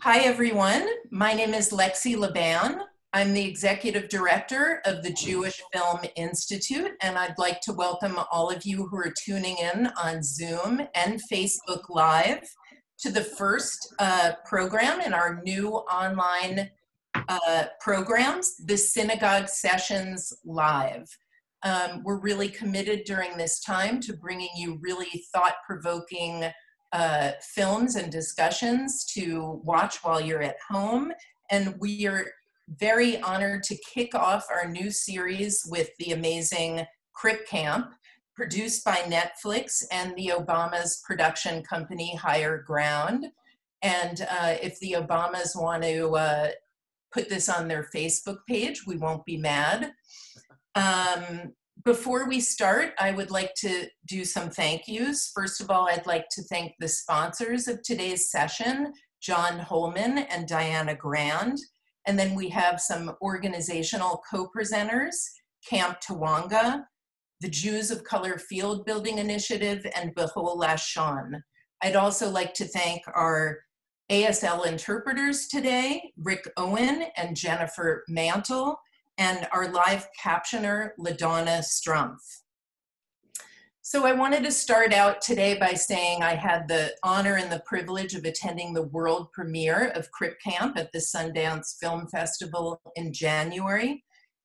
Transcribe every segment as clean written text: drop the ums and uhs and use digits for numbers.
Hi, everyone. My name is Lexi Leban. I'm the Executive Director of the Jewish Film Institute, and I'd like to welcome all of you who are tuning in on Zoom and Facebook Live to the first program in our new online programs, the Cinegogue Sessions Live. We're really committed during this time to bringing you really thought-provoking films and discussions to watch while you're at home. And we are very honored to kick off our new series with the amazing CRIP Camp, produced by Netflix and the Obama's production company, Higher Ground. And if the Obamas want to put this on their Facebook page, we won't be mad. Before we start, I would like to do some thank yous. First of all, I'd like to thank the sponsors of today's session, John Holman and Diana Grand. And then we have some organizational co-presenters, Camp Tawanga, the Jews of Color Field Building Initiative, and Behol Lashon. I'd also like to thank our ASL interpreters today, Rick Owen and Jennifer Mantle, and our live captioner, LaDonna Strumpf. So I wanted to start out today by saying I had the honor and the privilege of attending the world premiere of CRIP Camp at the Sundance Film Festival in January.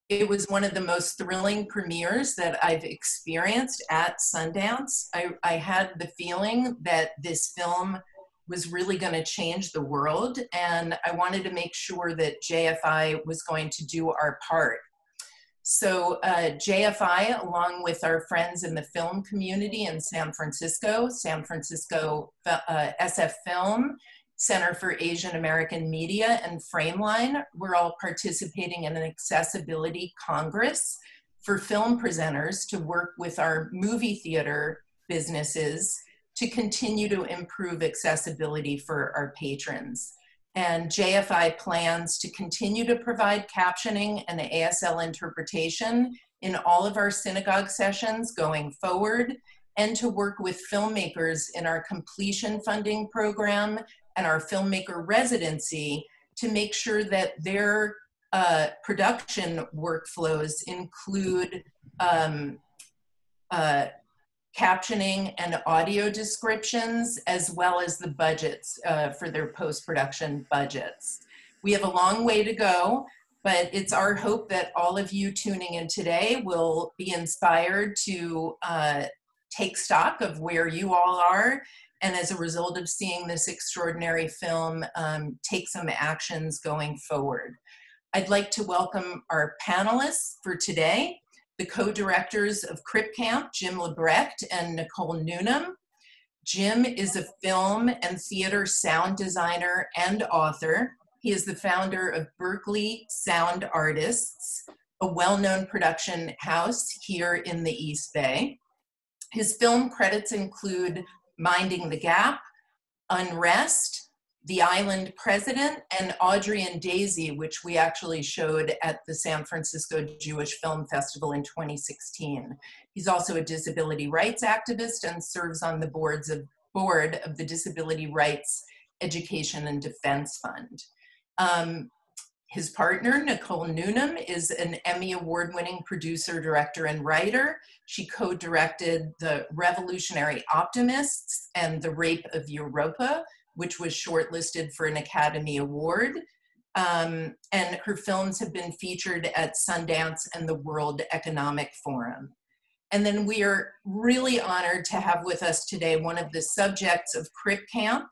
It was one of the most thrilling premieres that I've experienced at Sundance. I had the feeling that this film was really going to change the world, and I wanted to make sure that JFI was going to do our part. So JFI, along with our friends in the film community in San Francisco SF Film, Center for Asian American Media, and Frameline, we're all participating in an accessibility congress for film presenters to work with our movie theater businesses to continue to improve accessibility for our patrons. And JFI plans to continue to provide captioning and ASL interpretation in all of our synagogue sessions going forward, and to work with filmmakers in our completion funding program and our filmmaker residency to make sure that their production workflows include captioning and audio descriptions, as well as the budgets for their post-production budgets. We have a long way to go, but it's our hope that all of you tuning in today will be inspired to take stock of where you all are, and as a result of seeing this extraordinary film, take some actions going forward. I'd like to welcome our panelists for today, the co-directors of CRIP Camp, Jim LeBrecht and Nicole Newnham. Jim is a film and theater sound designer and author. He is the founder of Berkeley Sound Artists, a well-known production house here in the East Bay. His film credits include Minding the Gap, Unrest, The Island President, and Audrey and Daisy, which we actually showed at the San Francisco Jewish Film Festival in 2016. He's also a disability rights activist and serves on the board of the Disability Rights Education and Defense Fund. His partner, Nicole Newnham, is an Emmy Award-winning producer, director, and writer. She co-directed The Revolutionary Optimists and The Rape of Europa, which was shortlisted for an Academy Award. And her films have been featured at Sundance and the World Economic Forum. And then we are really honored to have with us today one of the subjects of CRIP Camp,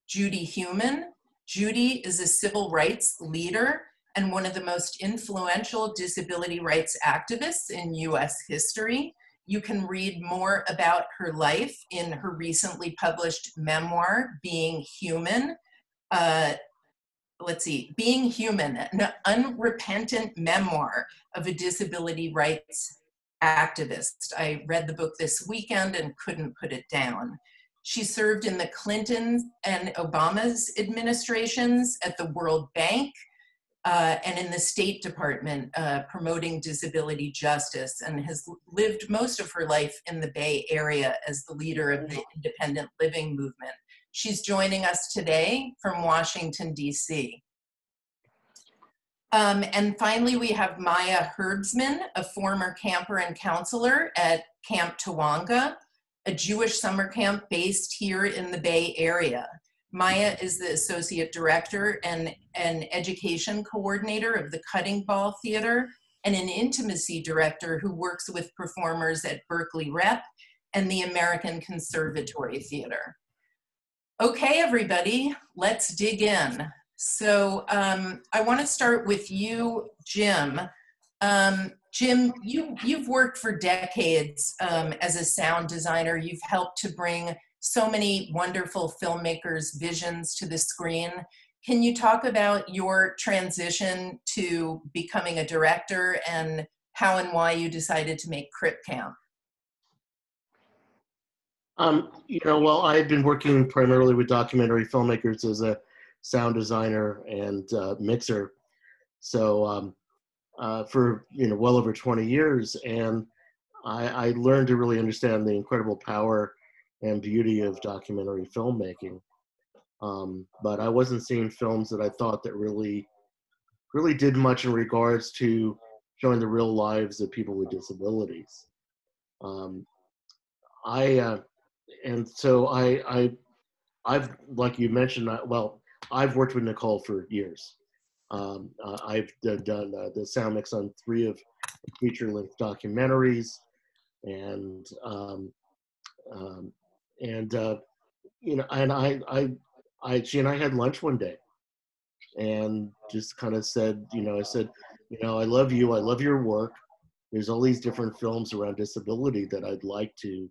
Judy Heumann. Judy is a civil rights leader and one of the most influential disability rights activists in US history. You can read more about her life in her recently published memoir, Being Human. Being Human, an unrepentant memoir of a disability rights activist. I read the book this weekend and couldn't put it down. She served in the Clinton and Obama's administrations, at the World Bank, and in the State Department, promoting disability justice, and has lived most of her life in the Bay Area as the leader of the independent living movement. She's joining us today from Washington, D.C. And finally, we have Maya Herbsman, a former camper and counselor at Camp Tawanga, a Jewish summer camp based here in the Bay Area. Maya is the Associate Director and an Education Coordinator of the Cutting Ball Theater and an Intimacy Director who works with performers at Berkeley Rep and the American Conservatory Theater. Okay, everybody, let's dig in. So I want to start with you, Jim. Jim, you've worked for decades as a sound designer. You've helped to bring so many wonderful filmmakers' visions to the screen. Can you talk about your transition to becoming a director and how and why you decided to make CRIP Camp? Well, I've been working primarily with documentary filmmakers as a sound designer and mixer. So for well over 20 years, and I learned to really understand the incredible power and beauty of documentary filmmaking. But I wasn't seeing films that I thought that really did much in regards to showing the real lives of people with disabilities. And so I've, like you mentioned, I've worked with Nicole for years. I've done the sound mix on 3 of feature-length documentaries, and she and I had lunch one day, and just kind of said, I said, I love you, I love your work. There's all these different films around disability that I'd like to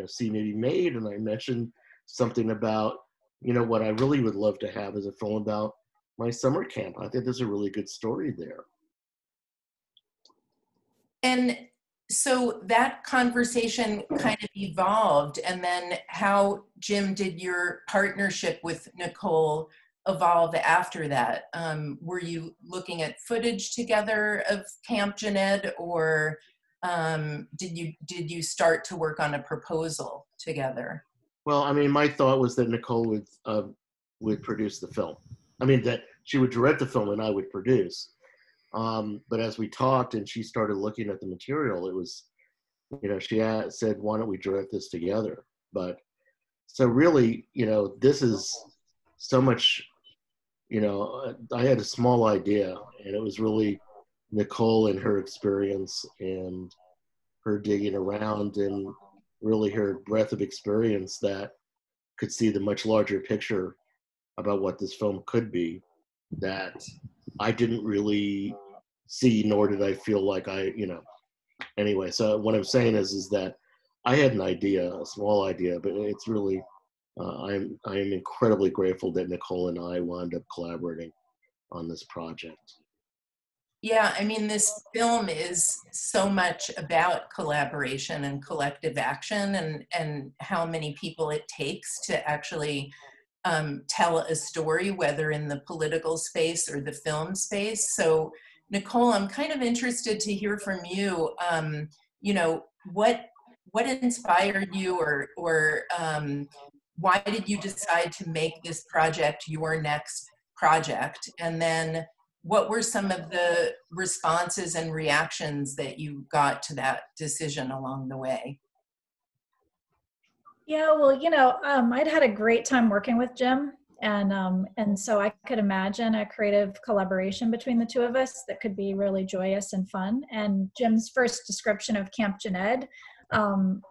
see maybe made. And I mentioned something about, what I really would love to have is a film about my summer camp. I think there's a really good story there. And so that conversation kind of evolved, and then how, Jim, did your partnership with Nicole evolve after that? Were you looking at footage together of Camp Jened, or did you start to work on a proposal together? Well, I mean, my thought was that Nicole would produce the film. I mean, that she would direct the film and I would produce. But as we talked and she started looking at the material, it was, she said, why don't we direct this together? But so really, this is so much, I had a small idea, and it was really Nicole and her experience and her digging around and really her breadth of experience that could see the much larger picture about what this film could be, that I didn't really see, nor did I feel like anyway. So what I'm saying is that I had an idea, a small idea, but it's really, I am incredibly grateful that Nicole and I wound up collaborating on this project. Yeah, I mean, this film is so much about collaboration and collective action, and how many people it takes to actually tell a story, whether in the political space or the film space. So, Nicole, I'm kind of interested to hear from you. What inspired you, or why did you decide to make this project your next project? And then what were some of the responses and reactions that you got to that decision along the way? Yeah, well, I'd had a great time working with Jim, and so I could imagine a creative collaboration between the two of us that could be really joyous and fun. And Jim's first description of Camp Jened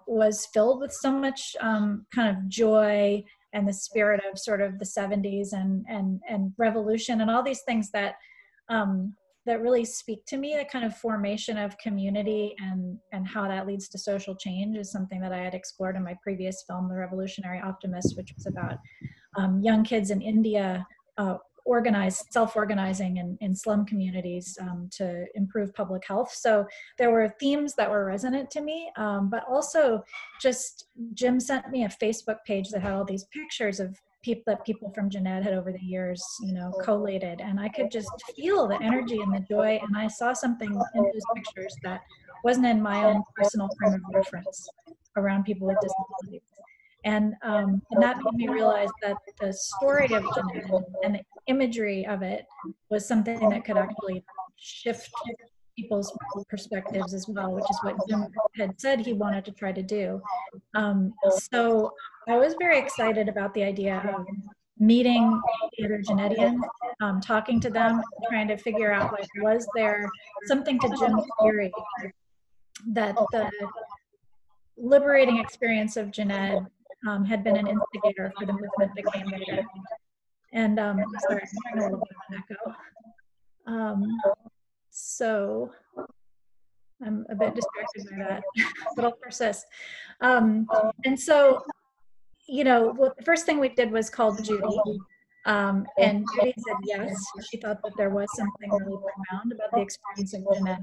was filled with so much kind of joy and the spirit of sort of the 70s and revolution and all these things that that really speak to me. The kind of formation of community and how that leads to social change is something that I had explored in my previous film, The Revolutionary Optimist, which was about young kids in India self-organizing in slum communities to improve public health. So there were themes that were resonant to me, but also just Jim sent me a Facebook page that had all these pictures of people from Jened had over the years, collated, and I could just feel the energy and the joy, and I saw something in those pictures that wasn't in my own personal frame of reference around people with disabilities. And that made me realize that the story of Jeanette and the imagery of it was something that could actually shift people's perspectives as well, which is what Jim had said he wanted to try to do. So I was very excited about the idea of meeting the other Jeanettians, talking to them, trying to figure out, like, was there something to Jim's theory that the liberating experience of Jeanette had been an instigator for the movement that came later. And sorry, I'm hearing a little bit of echo. So I'm a bit distracted by that, but I'll persist. And so, you know, well, the first thing we did was called Judy. And Judy said yes. She thought that there was something really profound about the experience of Jeanette,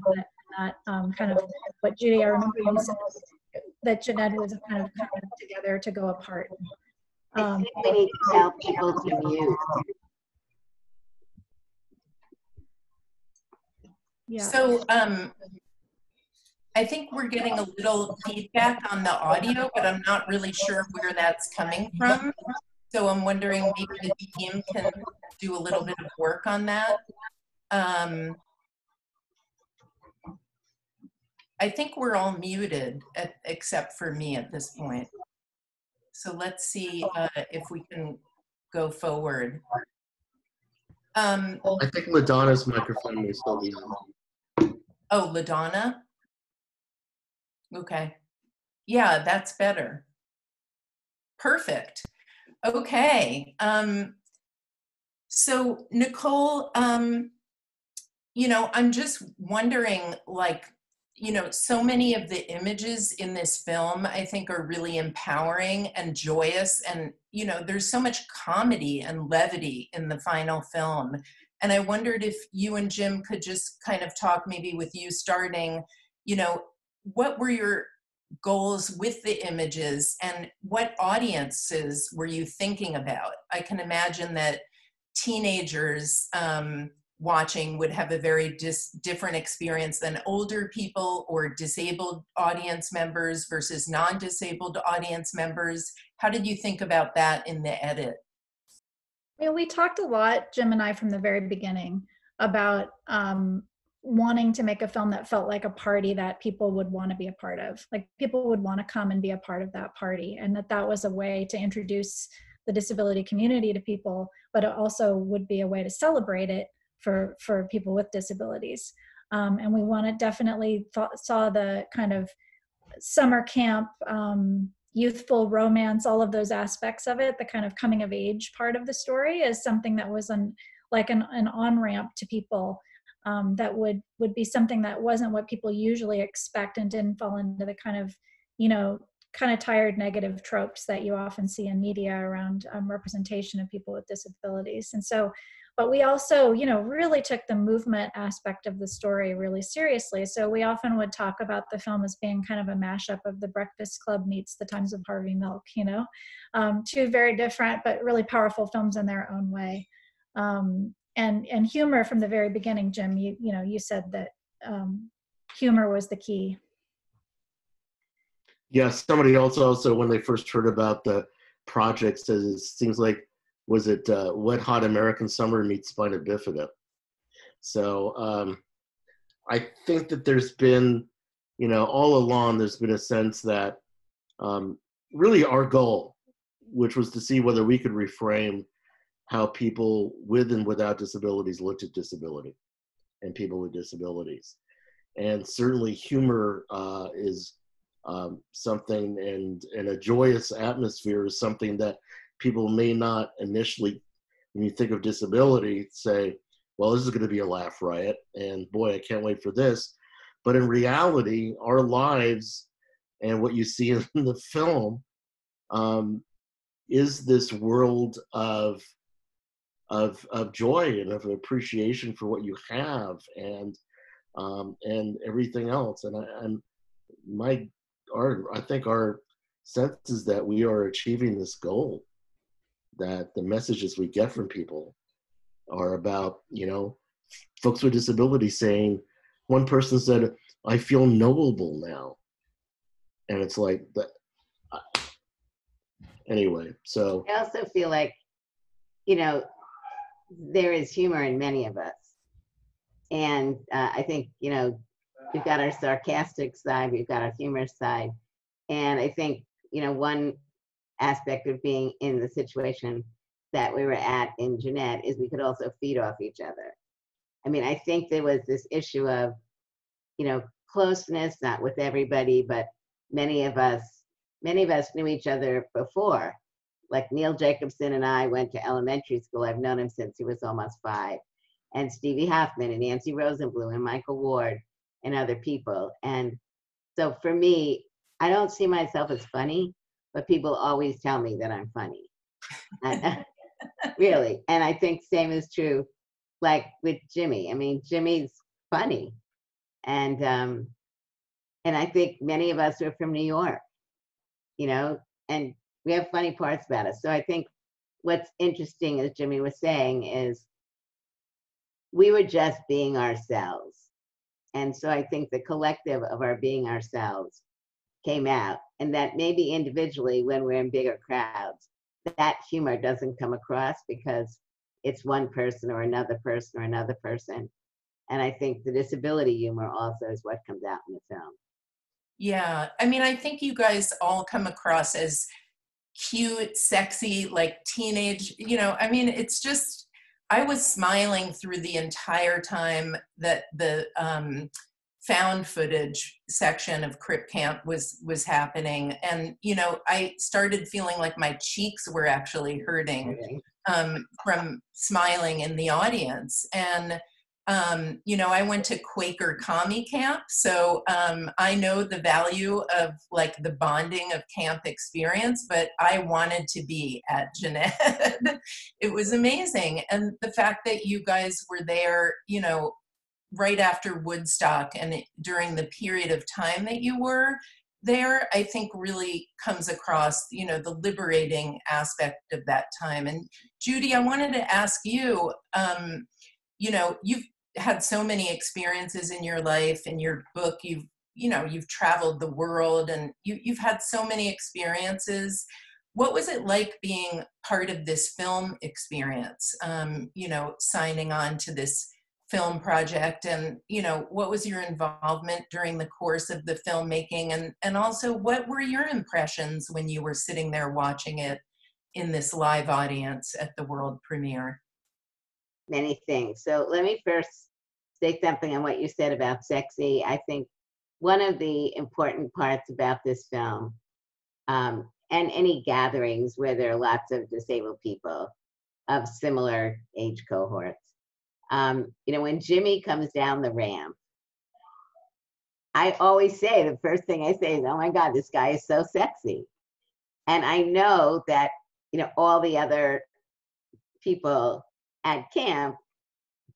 that kind of what Judy, I remember you said, that Jeanette was kind of coming together to go apart. I think we need to tell people to mute. Yeah. So I think we're getting a little feedback on the audio, but I'm not really sure where that's coming from. So I'm wondering maybe the team can do a little bit of work on that. I think we're all muted except for me at this point. So let's see if we can go forward. I think LaDonna's microphone may still be on. Oh, LaDonna? Okay. Yeah, that's better. Perfect. Okay. So Nicole, you know, I'm just wondering, like, you know, so many of the images in this film, I think, are really empowering and joyous. And, you know, there's so much comedy and levity in the final film. And I wondered if you and Jim could just kind of talk, maybe with you starting, you know, what were your goals with the images and what audiences were you thinking about? I can imagine that teenagers watching would have a very different experience than older people, or disabled audience members versus non-disabled audience members. How did you think about that in the edit? Well, we talked a lot, Jim and I, from the very beginning about wanting to make a film that felt like a party that people would want to be a part of. Like, people would want to come and be a part of that party, and that was a way to introduce the disability community to people, but it also would be a way to celebrate it for people with disabilities. And we definitely saw the kind of summer camp, youthful romance, all of those aspects of it, the kind of coming of age part of the story, is something that was like an on-ramp to people, that would be something that wasn't what people usually expect and didn't fall into the kind of, you know, kind of tired negative tropes that you often see in media around representation of people with disabilities. And so, but we also, you know, really took the movement aspect of the story really seriously. So we often would talk about the film as being kind of a mashup of The Breakfast Club meets The Times of Harvey Milk, you know, two very different but really powerful films in their own way. And humor from the very beginning, Jim, you know, you said that humor was the key. Yeah, somebody else also, when they first heard about the project, says it seems like, was it Wet Hot American Summer meets Spina Bifida? So I think that there's been, you know, all along, there's been a sense that really our goal, which was to see whether we could reframe how people with and without disabilities looked at disability and people with disabilities. And certainly humor is something, and a joyous atmosphere is something that people may not initially, when you think of disability, say, well, this is going to be a laugh riot, and boy, I can't wait for this. But in reality, our lives and what you see in the film is this world of joy and of appreciation for what you have, and everything else. And I think our sense is that we are achieving this goal, that the messages we get from people are about, you know, folks with disabilities saying, one person said, I feel knowable now. And it's like, anyway. So I also feel like, you know, there is humor in many of us. And I think, you know, we've got our sarcastic side, we've got our humorous side. And I think, you know, one aspect of being in the situation that we were at in Jeanette is we could also feed off each other. I mean, I think there was this issue of, you know, closeness, not with everybody, but many of us knew each other before. Like Neil Jacobson and I went to elementary school. I've known him since he was almost 5. And Stevie Hoffman and Nancy Rosenblum and Michael Ward and other people. And so for me, I don't see myself as funny, but people always tell me that I'm funny. Really. And I think same is true like with Jimmy. I mean, Jimmy's funny. And I think many of us are from New York, you know, and we have funny parts about us. So I think what's interesting, as Jimmy was saying, is we were just being ourselves. And so I think the collective of our being ourselves came out, and that maybe individually when we're in bigger crowds, that humor doesn't come across because it's one person or another person or another person. And I think the disability humor also is what comes out in the film. Yeah, I mean, I think you guys all come across as cute, sexy, like teenage, you know, I mean, it's just, I was smiling through the entire time that the found footage section of CRIP Camp was happening. And, you know, I started feeling like my cheeks were actually hurting from smiling in the audience. And you know, I went to Quaker Commie Camp, so I know the value of like the bonding of camp experience, but I wanted to be at Jeanette. It was amazing. And the fact that you guys were there, you know, right after Woodstock and during the period of time that you were there, I think really comes across, you know, the liberating aspect of that time. And Judy, I wanted to ask you, you know, you've had so many experiences in your life. In your book, you've traveled the world and you've had so many experiences. What was it like being part of this film experience? You know, signing on to this film project, and you know, what was your involvement during the course of the filmmaking, and also what were your impressions when you were sitting there watching it in this live audience at the world premiere? Many things. So let me first say something on what you said about sexy. I think one of the important parts about this film, and any gatherings where there are lots of disabled people of similar age cohorts, you know, when Jimmy comes down the ramp, I always say, the first thing I say is, oh my God, this guy is so sexy. And I know that, you know, all the other people at camp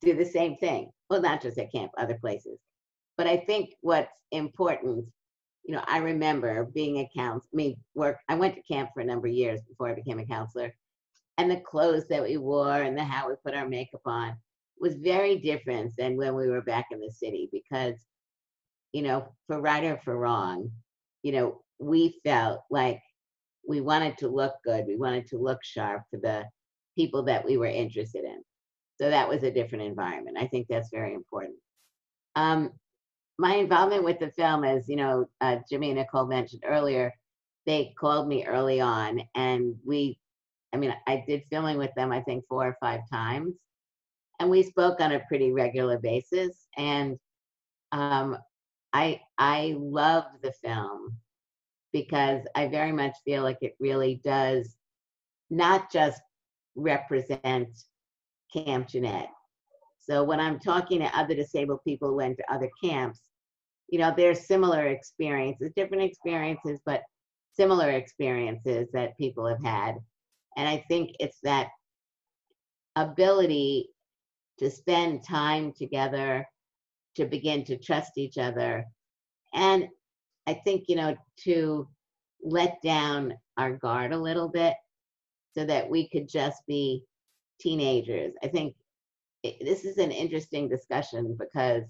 do the same thing. Well, not just at camp, other places. But I think what's important, you know, I remember being I went to camp for a number of years before I became a counselor, and the clothes that we wore and how we put our makeup on was very different than when we were back in the city, because, you know, for right or for wrong, you know, we felt like we wanted to look good. We wanted to look sharp for the people that we were interested in. So that was a different environment. I think that's very important. My involvement with the film, as you know, Jimmy and Nicole mentioned earlier, they called me early on, and I did filming with them, I think 4 or 5 times, and we spoke on a pretty regular basis. And I loved the film because I very much feel like it really does not just represent Camp Jeanette. So when I'm talking to other disabled people who went to other camps, you know, there's similar experiences, different experiences, but similar experiences that people have had. And I think it's that ability to spend time together, to begin to trust each other. And I think, you know, to let down our guard a little bit so that we could just be teenagers. I think this is an interesting discussion because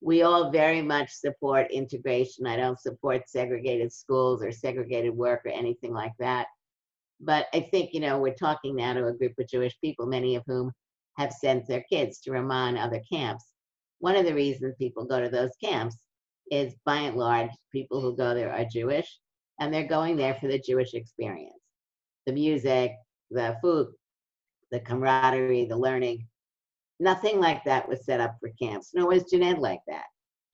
we all very much support integration. I don't support segregated schools or segregated work or anything like that. But I think, you know, we're talking now to a group of Jewish people, many of whom have sent their kids to Ramah and other camps. One of the reasons people go to those camps is, by and large, people who go there are Jewish, and they're going there for the Jewish experience. The music, the food, the camaraderie, the learning. Nothing like that was set up for camps, nor was Jened like that.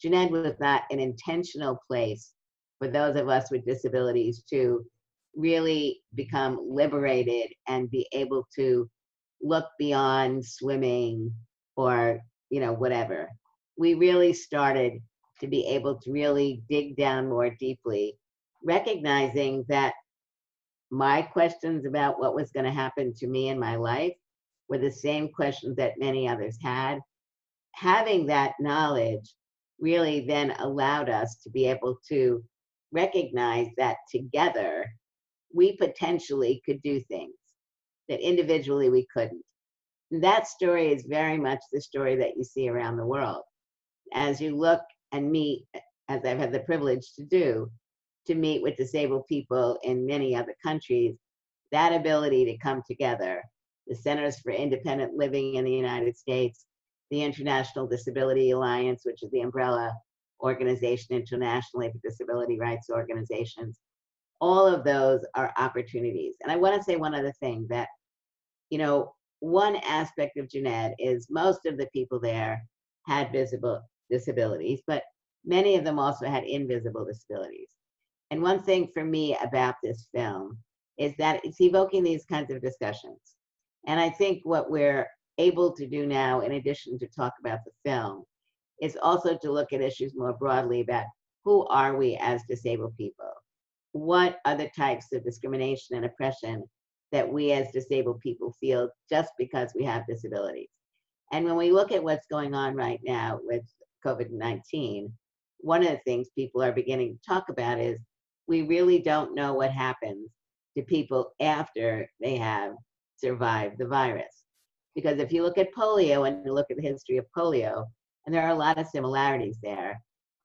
Jened was not an intentional place for those of us with disabilities to really become liberated and be able to look beyond swimming or, you know, whatever. We really started to be able to really dig down more deeply, recognizing that my questions about what was going to happen to me in my life were the same questions that many others had. Having that knowledge really then allowed us to be able to recognize that together we potentially could do things that individually we couldn't. And that story is very much the story that you see around the world. As you look and meet, as I've had the privilege to do, to meet with disabled people in many other countries, that ability to come together, the Centers for Independent Living in the United States, the International Disability Alliance, which is the umbrella organization internationally for disability rights organizations, all of those are opportunities. And I want to say one other thing, that, you know, one aspect of Jened is most of the people there had visible disabilities, but many of them also had invisible disabilities. And one thing for me about this film is that it's evoking these kinds of discussions. And I think what we're able to do now, in addition to talk about the film, is also to look at issues more broadly about who are we as disabled people? What are the types of discrimination and oppression that we as disabled people feel just because we have disabilities? And when we look at what's going on right now with COVID-19, one of the things people are beginning to talk about is we really don't know what happens to people after they have survived the virus. Because if you look at polio and you look at the history of polio, and there are a lot of similarities there,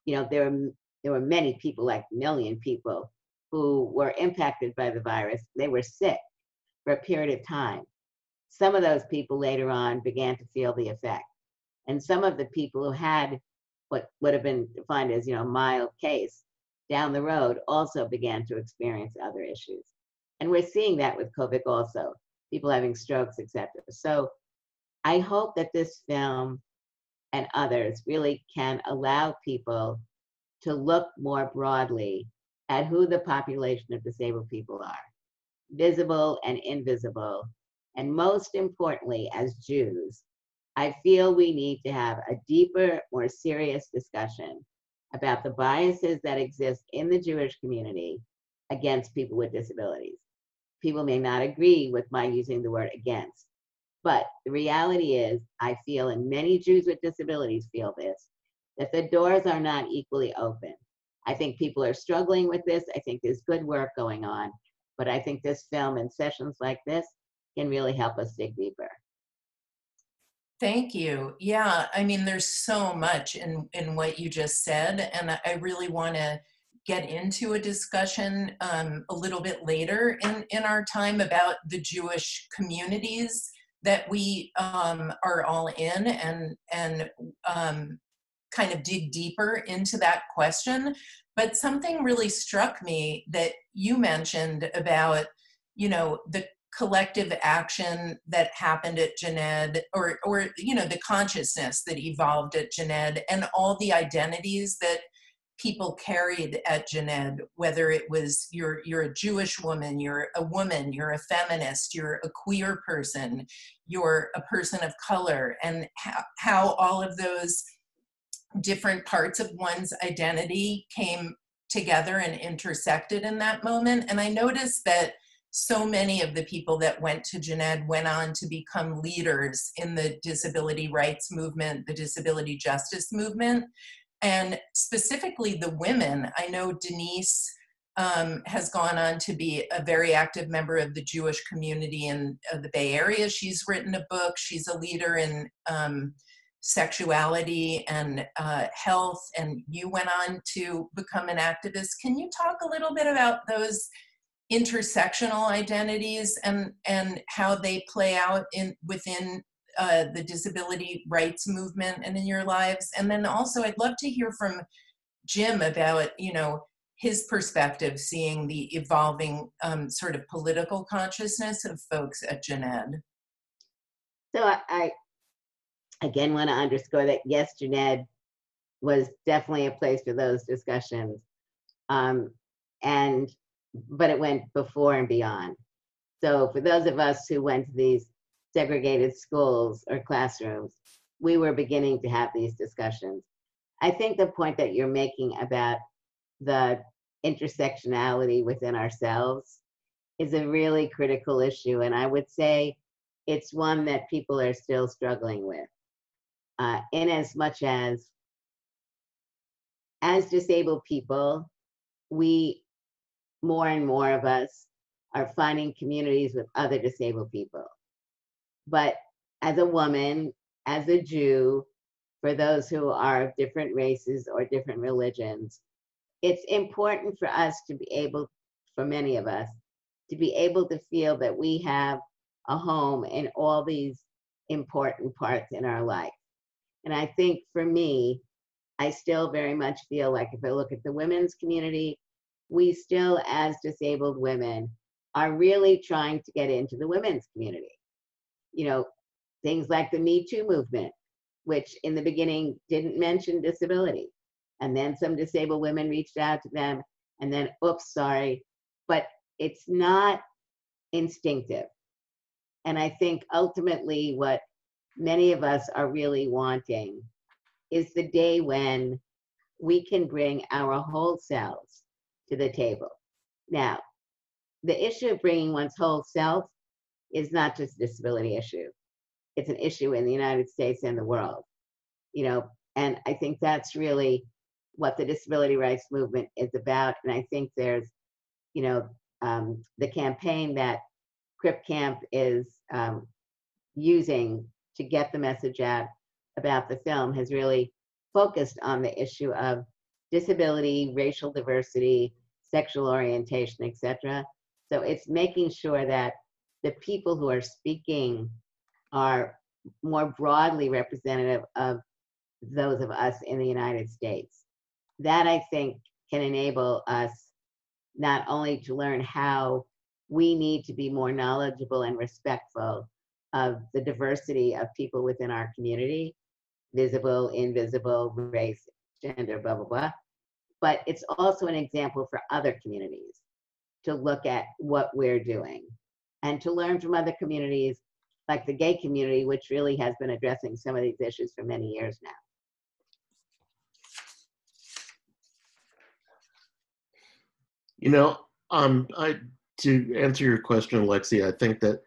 you know, there were many people, like a million people, who were impacted by the virus. They were sick for a period of time. Some of those people later on began to feel the effect. And some of the people who had what would have been defined as, you know, mild case down the road also began to experience other issues. And we're seeing that with COVID also, people having strokes, etc. So I hope that this film and others really can allow people to look more broadly at who the population of disabled people are, visible and invisible. And most importantly, as Jews, I feel we need to have a deeper, more serious discussion about the biases that exist in the Jewish community against people with disabilities. People may not agree with my using the word against, but the reality is, I feel, and many Jews with disabilities feel this, that the doors are not equally open. I think people are struggling with this. I think there's good work going on, but I think this film and sessions like this can really help us dig deeper. Thank you. Yeah, I mean, there's so much in what you just said, and I really want to get into a discussion a little bit later in our time about the Jewish communities that we are all in, and kind of dig deeper into that question. But something really struck me that you mentioned about, you know, the collective action that happened at Jened, or you know, the consciousness that evolved at Jened, and all the identities that people carried at Jened, whether it was you're a Jewish woman, you're a woman, you're a feminist, you're a queer person, you're a person of color, and how all of those different parts of one's identity came together and intersected in that moment. And I noticed that so many of the people that went to Jened went on to become leaders in the disability rights movement, the disability justice movement, and specifically the women. I know Denise has gone on to be a very active member of the Jewish community in the Bay Area. She's written a book. She's a leader in sexuality and health, and you went on to become an activist. Can you talk a little bit about those intersectional identities and how they play out within the disability rights movement and in your lives? And then also, I'd love to hear from Jim about, his perspective, seeing the evolving sort of political consciousness of folks at Jened. So I again want to underscore that, yes, Jened was definitely a place for those discussions. But it went before and beyond. So for those of us who went to these segregated schools or classrooms, we were beginning to have these discussions. I think the point that you're making about the intersectionality within ourselves is a really critical issue. And I would say it's one that people are still struggling with. In as much as disabled people, more and more of us are finding communities with other disabled people. But as a woman, as a Jew, for those who are of different races or different religions, it's important for us to be able, for many of us, to be able to feel that we have a home in all these important parts in our life. And I think for me, I still very much feel like if I look at the women's community, we still, as disabled women, are really trying to get into the women's community. Things like the Me Too movement, which in the beginning didn't mention disability. And then some disabled women reached out to them and then, oops, sorry. But it's not instinctive. And I think ultimately what many of us are really wanting is the day when we can bring our whole selves to the table. Now, the issue of bringing one's whole self is not just a disability issue. It's an issue in the United States and the world, and I think that's really what the disability rights movement is about. And I think there's, the campaign that CRIP Camp is using to get the message out about the film has really focused on the issue of disability, racial diversity, sexual orientation, etc. So it's making sure that the people who are speaking are more broadly representative of those of us in the United States. That, I think, can enable us not only to learn how we need to be more knowledgeable and respectful of the diversity of people within our community, visible, invisible, race, gender, blah, blah, blah. But it's also an example for other communities to look at what we're doing and to learn from other communities like the gay community, which really has been addressing some of these issues for many years now. To answer your question, Lexi, I think that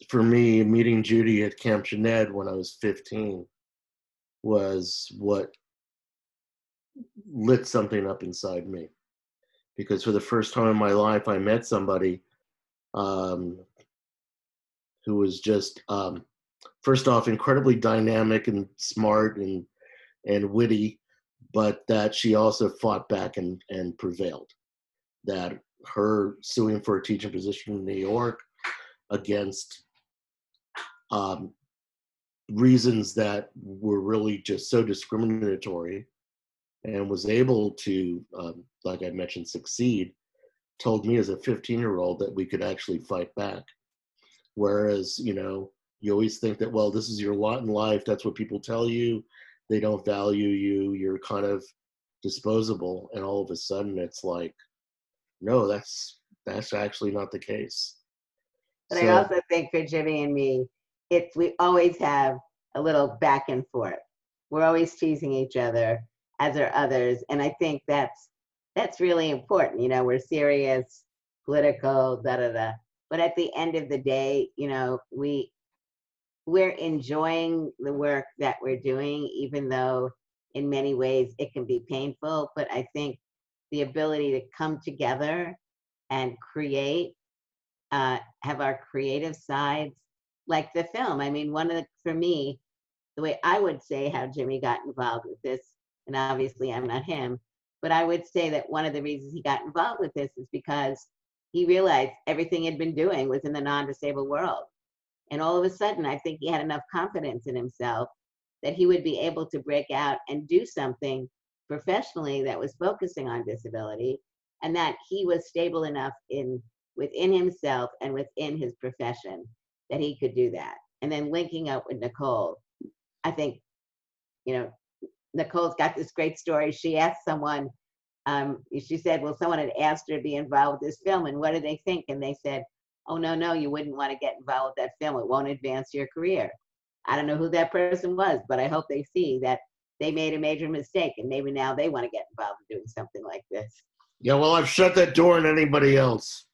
for me, meeting Judy at Camp Jened when I was 15 was what lit something up inside me. Because for the first time in my life, I met somebody who was just, first off, incredibly dynamic and smart and witty, but that she also fought back and prevailed. That her suing for a teaching position in New York against reasons that were really just so discriminatory, and was able to, like I mentioned, succeed, told me as a 15-year-old that we could actually fight back. Whereas, you always think that, well, this is your lot in life. That's what people tell you. They don't value you. You're kind of disposable. And all of a sudden it's like, no, that's actually not the case. But I also think for Jimmy and me, we always have a little back and forth. We're always teasing each other, as are others. And I think that's really important. We're serious, political, da-da-da. But at the end of the day, we're enjoying the work that we're doing, even though in many ways it can be painful. But I think the ability to come together and create, have our creative sides, like the film. I mean, for me, the way I would say how Jimmy got involved with this, and obviously I'm not him, but I would say that one of the reasons he got involved with this is because he realized everything he'd been doing was in the non-disabled world. And all of a sudden, I think he had enough confidence in himself that he would be able to break out and do something professionally that was focusing on disability, and that he was stable enough within himself and within his profession that he could do that. And then linking up with Nicole, I think, you know, Nicole's got this great story. She asked someone, she said, well, someone had asked her to be involved with this film, and what do they think? And they said, oh, no, you wouldn't want to get involved with that film. It won't advance your career. I don't know who that person was, but I hope they see that they made a major mistake, and maybe now they want to get involved in doing something like this. Yeah, well, I've shut that door on anybody else.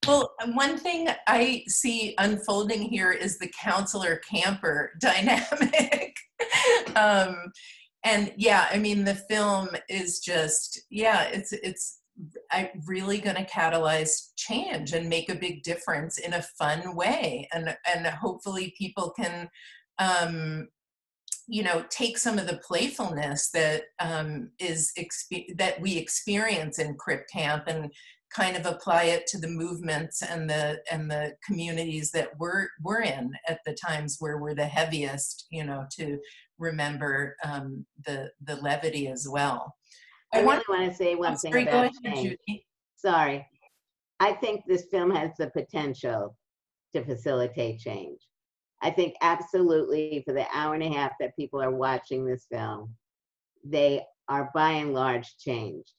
Well, one thing I see unfolding here is the counselor camper dynamic. And yeah, I mean, the film is just, yeah, it's really going to catalyze change and make a big difference in a fun way. And hopefully people can, you know, take some of the playfulness that that we experience in CRIP Camp and kind of apply it to the movements and the communities that we're in at the times where we're the heaviest, you know, to remember the levity as well. I really want to say one thing about change. Judy. Sorry. I think this film has the potential to facilitate change. I think absolutely for the hour and a half that people are watching this film, they are by and large changed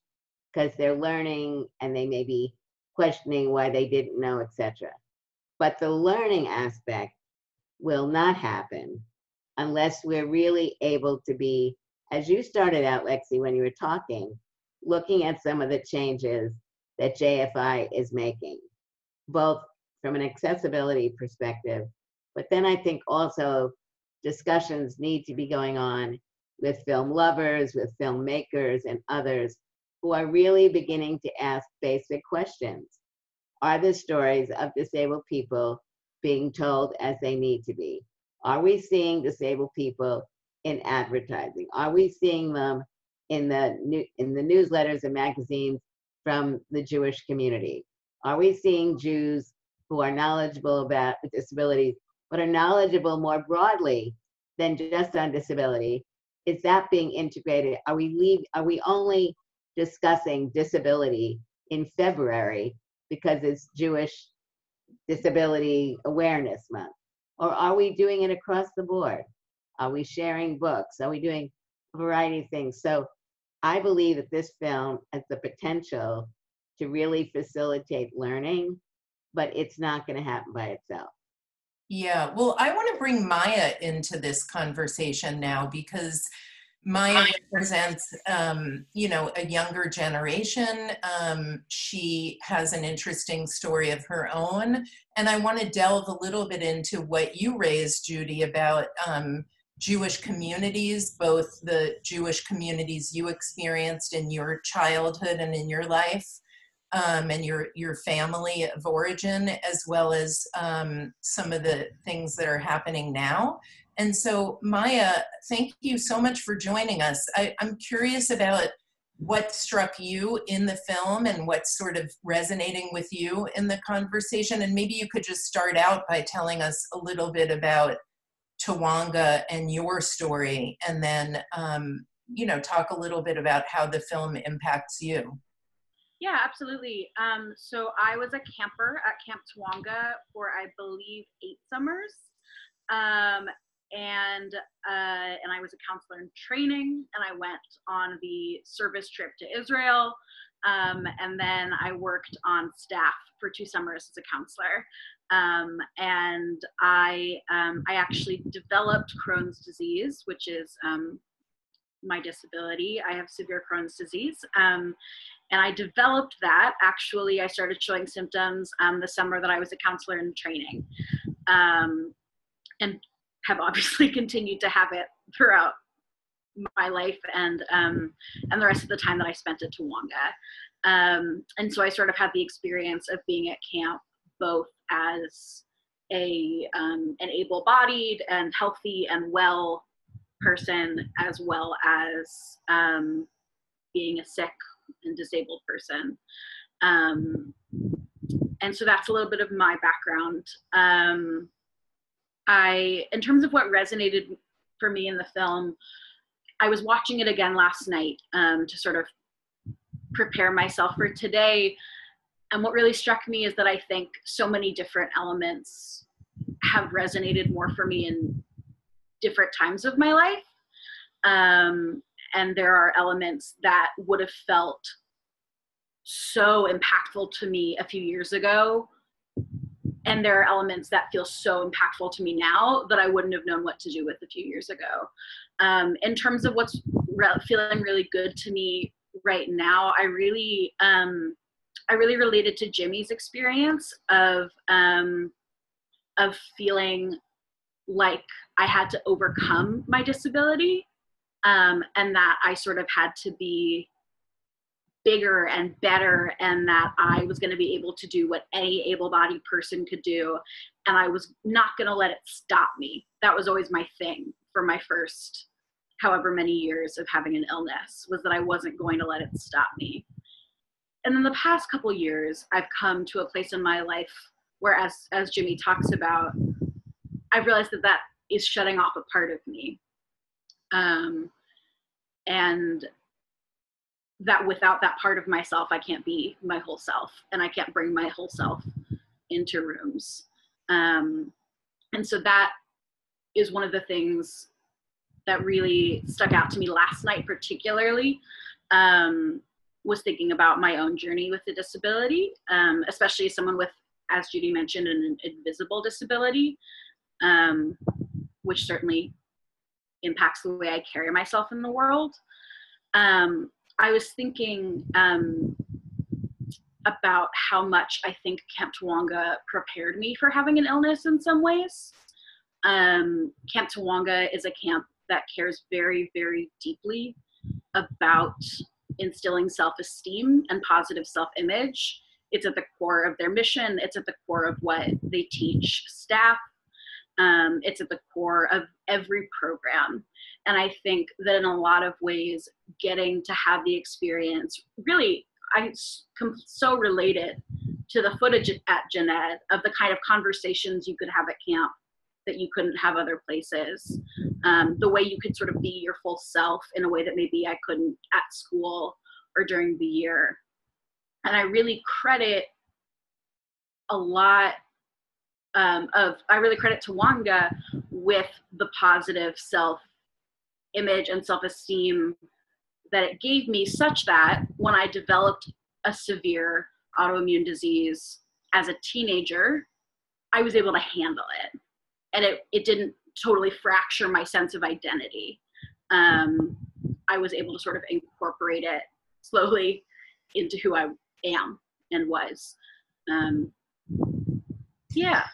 because they're learning and they may be questioning why they didn't know, etc. But the learning aspect will not happen unless we're really able to be, as you started out, Lexi, when you were talking, looking at some of the changes that JFI is making, both from an accessibility perspective, but then I think also discussions need to be going on with film lovers, with filmmakers and others who are really beginning to ask basic questions. Are the stories of disabled people being told as they need to be? Are we seeing disabled people in advertising? Are we seeing them in the newsletters and magazines from the Jewish community? Are we seeing Jews who are knowledgeable about disabilities, but are knowledgeable more broadly than just on disability? Is that being integrated? Are we only discussing disability in February because it's Jewish Disability Awareness Month? Or are we doing it across the board? Are we sharing books? Are we doing a variety of things? So I believe that this film has the potential to really facilitate learning, but it's not going to happen by itself. Yeah, well, I want to bring Maya into this conversation now because Maya represents, you know, a younger generation. She has an interesting story of her own. And I want to delve a little bit into what you raised, Judy, about Jewish communities, both the Jewish communities you experienced in your childhood and in your life, and your family of origin, as well as some of the things that are happening now. And so, Maya, thank you so much for joining us. I'm curious about what struck you in the film and what's sort of resonating with you in the conversation. And maybe you could just start out by telling us a little bit about Tawanga and your story, and then, you know, talk a little bit about how the film impacts you. Yeah, absolutely. So I was a camper at Camp Tawanga for, I believe, 8 summers. And I was a counselor in training, and I went on the service trip to Israel. And then I worked on staff for 2 summers as a counselor. And I actually developed Crohn's disease, which is my disability. I have severe Crohn's disease. And I developed that. Actually, I started showing symptoms the summer that I was a counselor in training. And have obviously continued to have it throughout my life and the rest of the time that I spent at Tawanga. And so I sort of had the experience of being at camp both as an able-bodied and healthy and well person, as well as being a sick and disabled person. And so that's a little bit of my background. In terms of what resonated for me in the film, I was watching it again last night to sort of prepare myself for today. And what really struck me is that I think so many different elements have resonated more for me in different times of my life. And there are elements that would have felt so impactful to me a few years ago. And there are elements that feel so impactful to me now that I wouldn't have known what to do with a few years ago. In terms of what's feeling really good to me right now, I really related to Jimmy's experience of feeling like I had to overcome my disability, and that I sort of had to be bigger and better, and that I was going to be able to do what any able-bodied person could do, and I was not going to let it stop me. That was always my thing for my first however many years of having an illness, was that I wasn't going to let it stop me. And in the past couple years, I've come to a place in my life where, as Jimmy talks about, I've realized that that is shutting off a part of me. And that without that part of myself, I can't be my whole self, and I can't bring my whole self into rooms. And so that is one of the things that really stuck out to me last night, particularly, was thinking about my own journey with a disability, especially as someone with, as Judy mentioned, an invisible disability, which certainly impacts the way I carry myself in the world. I was thinking about how much I think Camp Tawonga prepared me for having an illness in some ways. Camp Tawonga is a camp that cares very, very deeply about instilling self-esteem and positive self-image. It's at the core of their mission. It's at the core of what they teach staff. It's at the core of every program. And I think that in a lot of ways, getting to have the experience, really, I so related to the footage at Jeanette of the kind of conversations you could have at camp that you couldn't have other places. The way you could sort of be your full self in a way that maybe I couldn't at school or during the year. And I really credit a lot I really credit Tawonga with the positive self-image and self-esteem that it gave me, such that when I developed a severe autoimmune disease as a teenager, I was able to handle it. And it didn't totally fracture my sense of identity. I was able to sort of incorporate it slowly into who I am and was. Yeah.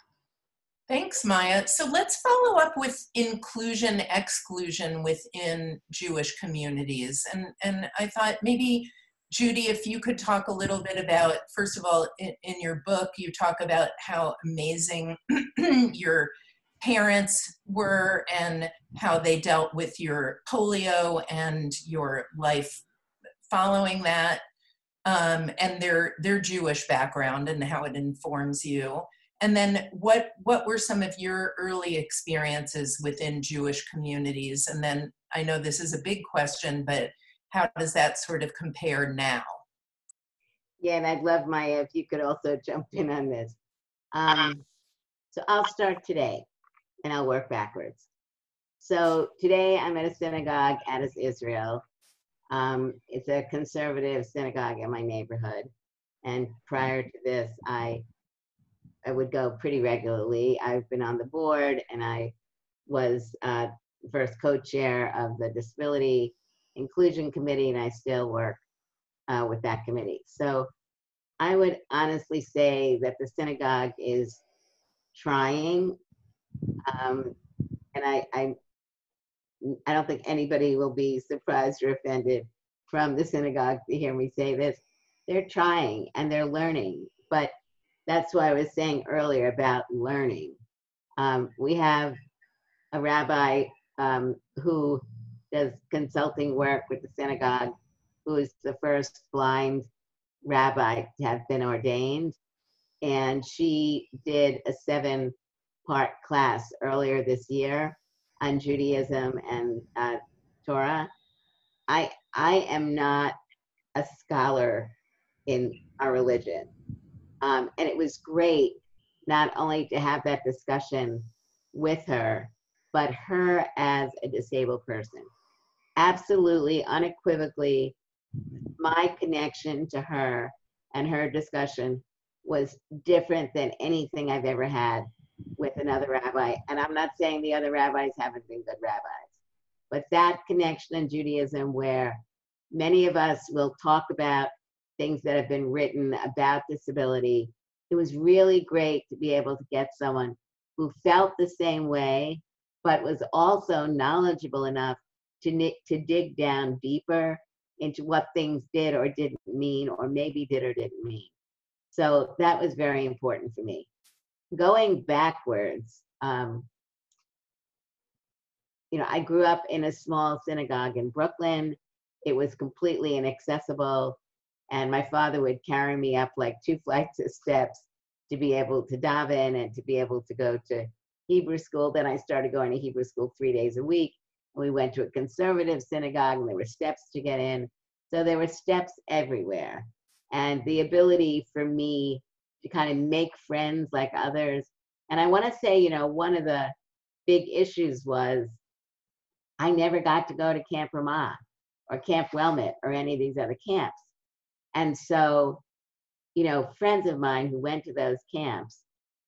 Thanks, Maya. So let's follow up with inclusion, exclusion within Jewish communities. And I thought maybe, Judy, if you could talk a little bit about, first of all, in your book, you talk about how amazing your parents were and how they dealt with your polio and your life following that, and their Jewish background and how it informs you. And then what were some of your early experiences within Jewish communities? And then I know this is a big question, but how does that sort of compare now? Yeah, and I'd love, Maya, if you could also jump in on this. So I'll start today, and I'll work backwards. So today I'm at a synagogue at Israel. It's a conservative synagogue in my neighborhood. And prior to this, I would go pretty regularly. I've been on the board, and I was first co-chair of the Disability Inclusion Committee, and I still work with that committee. So I would honestly say that the synagogue is trying, and I don't think anybody will be surprised or offended from the synagogue to hear me say this. They're trying and they're learning, but that's why I was saying earlier about learning. We have a rabbi who does consulting work with the synagogue, who is the first blind rabbi to have been ordained. And she did a 7-part class earlier this year on Judaism and Torah. I am not a scholar in our religion. And it was great not only to have that discussion with her, but her as a disabled person. Absolutely, unequivocally, my connection to her and her discussion was different than anything I've ever had with another rabbi. And I'm not saying the other rabbis haven't been good rabbis, but that connection in Judaism where many of us will talk about things that have been written about disability, it was really great to be able to get someone who felt the same way, but was also knowledgeable enough to dig down deeper into what things did or didn't mean, or maybe did or didn't mean. So that was very important for me. Going backwards, I grew up in a small synagogue in Brooklyn. It was completely inaccessible. And my father would carry me up like 2 flights of steps to be able to daven and to be able to go to Hebrew school. Then I started going to Hebrew school 3 days a week. We went to a conservative synagogue and there were steps to get in. So there were steps everywhere. And the ability for me to kind of make friends like others. And I want to say, one of the big issues was I never got to go to Camp Ramah or Camp Wilmot or any of these other camps. And so, friends of mine who went to those camps,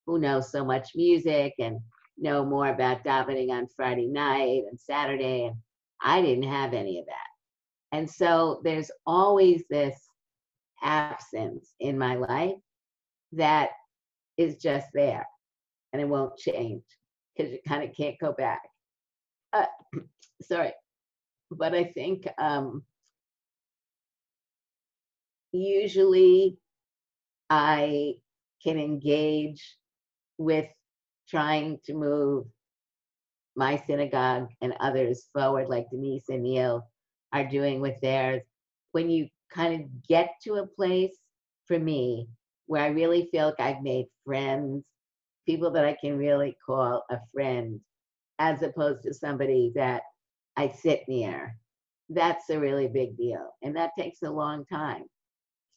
who know so much music and know more about davening on Friday night and Saturday, and I didn't have any of that. And so there's always this absence in my life that is just there, and it won't change because you kind of can't go back. Sorry, but I think usually I can engage with trying to move my synagogue and others forward, like Denise and Neil are doing with theirs. When you kind of get to a place, for me, where I really feel like I've made friends, people that I can really call a friend, as opposed to somebody that I sit near, that's a really big deal. And that takes a long time.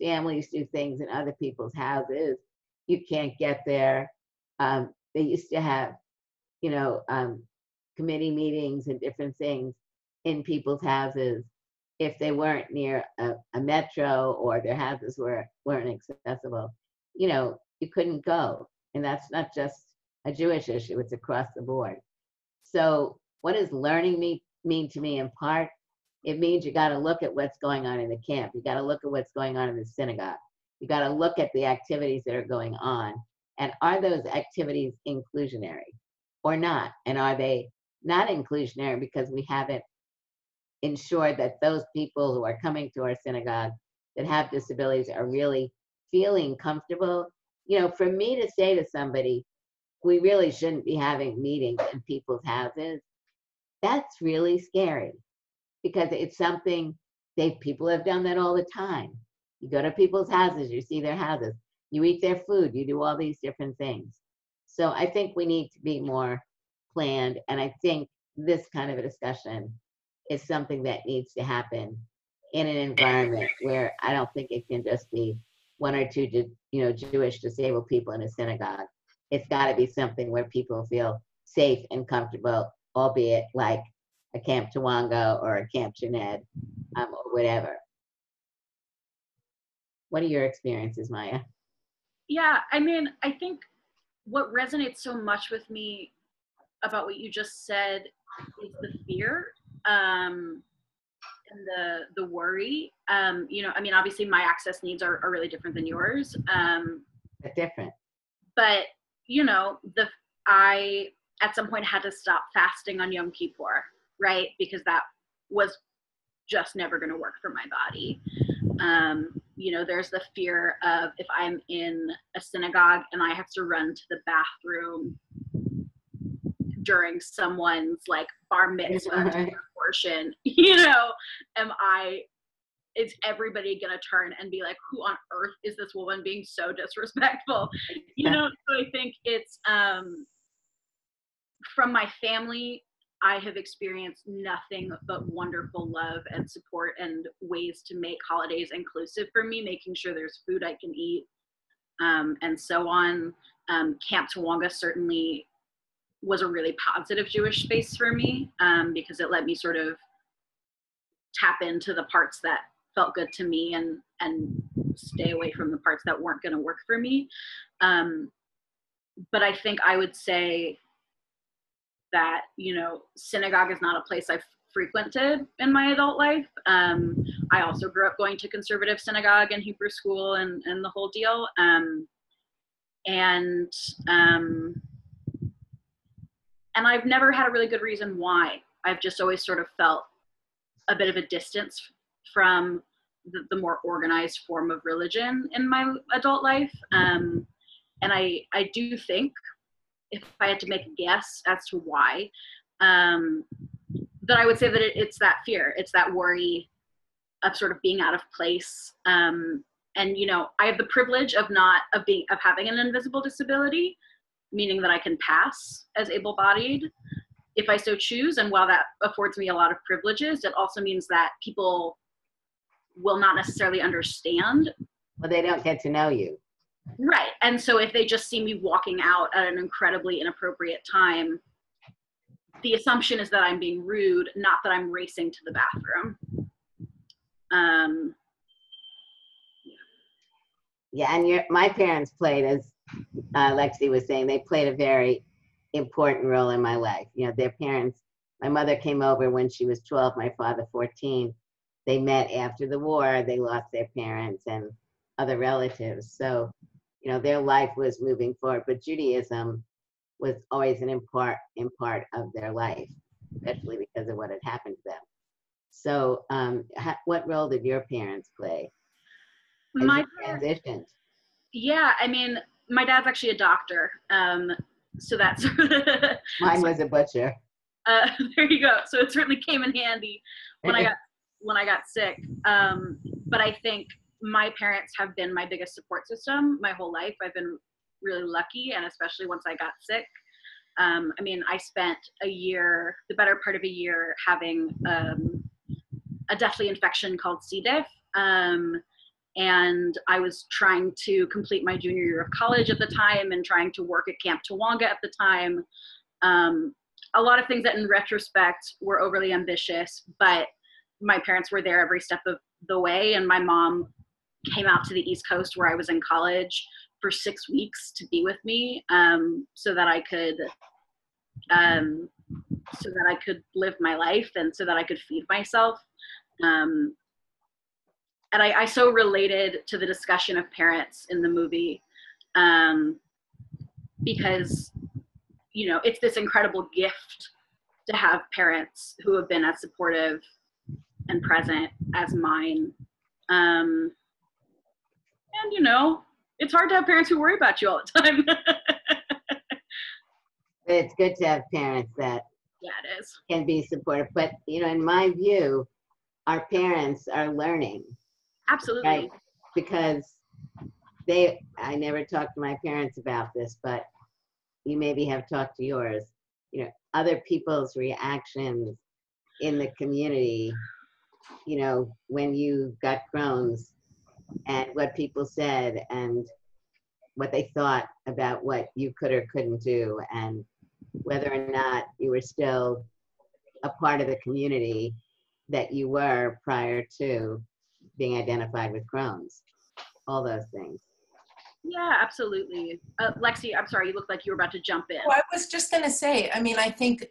Families do things in other people's houses. You can't get there. They used to have, committee meetings and different things in people's houses. If they weren't near a metro or their houses weren't accessible, you couldn't go. And that's not just a Jewish issue, it's across the board. So what does learning mean to me in part? It means you got to look at what's going on in the camp. You got to look at what's going on in the synagogue. You got to look at the activities that are going on. And are those activities inclusionary or not? And are they not inclusionary because we haven't ensured that those people who are coming to our synagogue that have disabilities are really feeling comfortable? For me to say to somebody, we really shouldn't be having meetings in people's houses, that's really scary, because it's something people have done that all the time. You go to people's houses, you see their houses, you eat their food, you do all these different things. So I think we need to be more planned, and I think this kind of a discussion is something that needs to happen in an environment where I don't think it can just be 1 or 2 Jewish disabled people in a synagogue. It's got to be something where people feel safe and comfortable, albeit like a Camp Tawanga or a Camp Jened, or whatever. What are your experiences, Maya? Yeah, I think what resonates so much with me about what you just said is the fear and the worry. Obviously my access needs are really different than yours. They're different. But, I at some point had to stop fasting on Yom Kippur, right? Because that was just never going to work for my body. There's the fear of if I'm in a synagogue and I have to run to the bathroom during someone's like bar mitzvah Right. portion, is everybody gonna turn and be like, who on earth is this woman being so disrespectful? So I think it's, from my family, I have experienced nothing but wonderful love and support and ways to make holidays inclusive for me, making sure there's food I can eat, and so on. Camp Tawonga certainly was a really positive Jewish space for me, because it let me sort of tap into the parts that felt good to me and stay away from the parts that weren't going to work for me. But I think I would say that, synagogue is not a place I've frequented in my adult life. I also grew up going to conservative synagogue and Hebrew school and the whole deal. And I've never had a really good reason why. I've just always sort of felt a bit of a distance from the more organized form of religion in my adult life. And I do think, if I had to make a guess as to why, that I would say that it's that fear, it's that worry of sort of being out of place. And I have the privilege of having an invisible disability, meaning that I can pass as able-bodied if I so choose. And while that affords me a lot of privileges, it also means that people will not necessarily understand. Well, they don't get to know you. Right. And so if they just see me walking out at an incredibly inappropriate time, the assumption is that I'm being rude, not that I'm racing to the bathroom. Yeah, and my parents played, as Lexi was saying, they played a very important role in my life. Their parents, my mother came over when she was 12, my father 14. They met after the war, they lost their parents and other relatives. So, their life was moving forward, but Judaism was always an important part of their life, especially because of what had happened to them. So, what role did your parents play as you transitioned? Yeah, I mean, my dad's actually a doctor, so that's Mine was a butcher. There you go. So it certainly came in handy when I got sick. But I think my parents have been my biggest support system my whole life. I've been really lucky, and especially once I got sick. I mean, I spent the better part of a year, having a deathly infection called C. diff. And I was trying to complete my junior year of college at the time and trying to work at Camp Tawonga at the time. A lot of things that in retrospect were overly ambitious, but my parents were there every step of the way. And my mom came out to the East Coast where I was in college for 6 weeks to be with me, so that I could live my life and so that I could feed myself. And I so related to the discussion of parents in the movie, because, it's this incredible gift to have parents who have been as supportive and present as mine. And, it's hard to have parents who worry about you all the time. It's good to have parents that it is. can be supportive. But, in my view, our parents are learning. Absolutely. Right? Because I never talked to my parents about this, but you maybe have talked to yours. Other people's reactions in the community, when you got Crohn's, and what people said and what they thought about what you could or couldn't do, and whether or not you were still a part of the community that you were prior to being identified with Crohn's, all those things. Yeah, absolutely. Lexi, I'm sorry, you look like you were about to jump in. Well, I was just going to say, I mean, I think,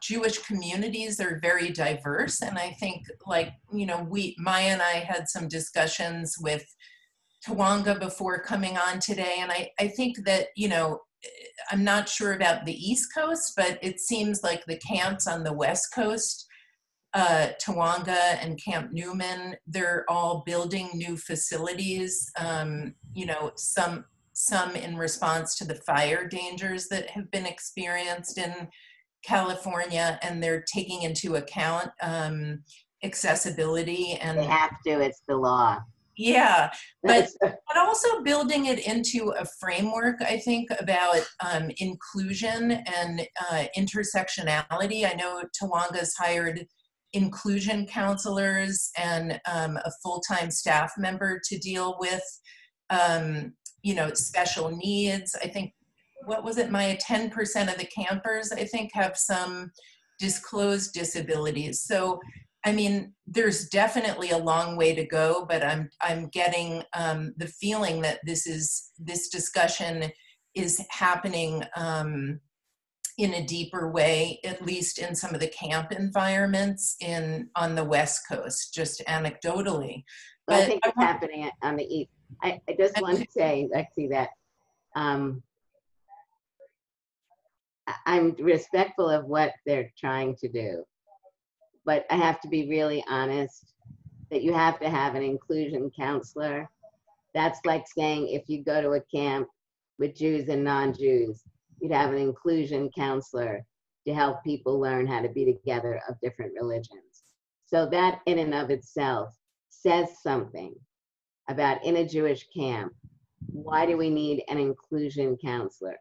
Jewish communities are very diverse. And I think, like, Maya and I had some discussions with Tawonga before coming on today. And I think that, I'm not sure about the East Coast, but it seems like the camps on the West Coast, Tawonga and Camp Newman, they're all building new facilities, some in response to the fire dangers that have been experienced in California, and they're taking into account accessibility They and have to, it's the law. yeah, but That's- also building it into a framework, I think, about inclusion and intersectionality. I know Tawanga's hired inclusion counselors and a full-time staff member to deal with, you know, special needs. I think, what was it, Maya, 10% of the campers, I think, have some disclosed disabilities. So I mean, there's definitely a long way to go, but I'm getting the feeling that this discussion is happening in a deeper way, at least in some of the camp environments on the West Coast, just anecdotally. Well, But I think it's happening on the East. I just want to say, Lexi, that I'm respectful of what they're trying to do, but I have to be really honest that you have to have an inclusion counselor. That's like saying if you go to a camp with Jews and non-Jews, you'd have an inclusion counselor to help people learn how to be together of different religions. So that in and of itself says something about, in a Jewish camp, why do we need an inclusion counselor?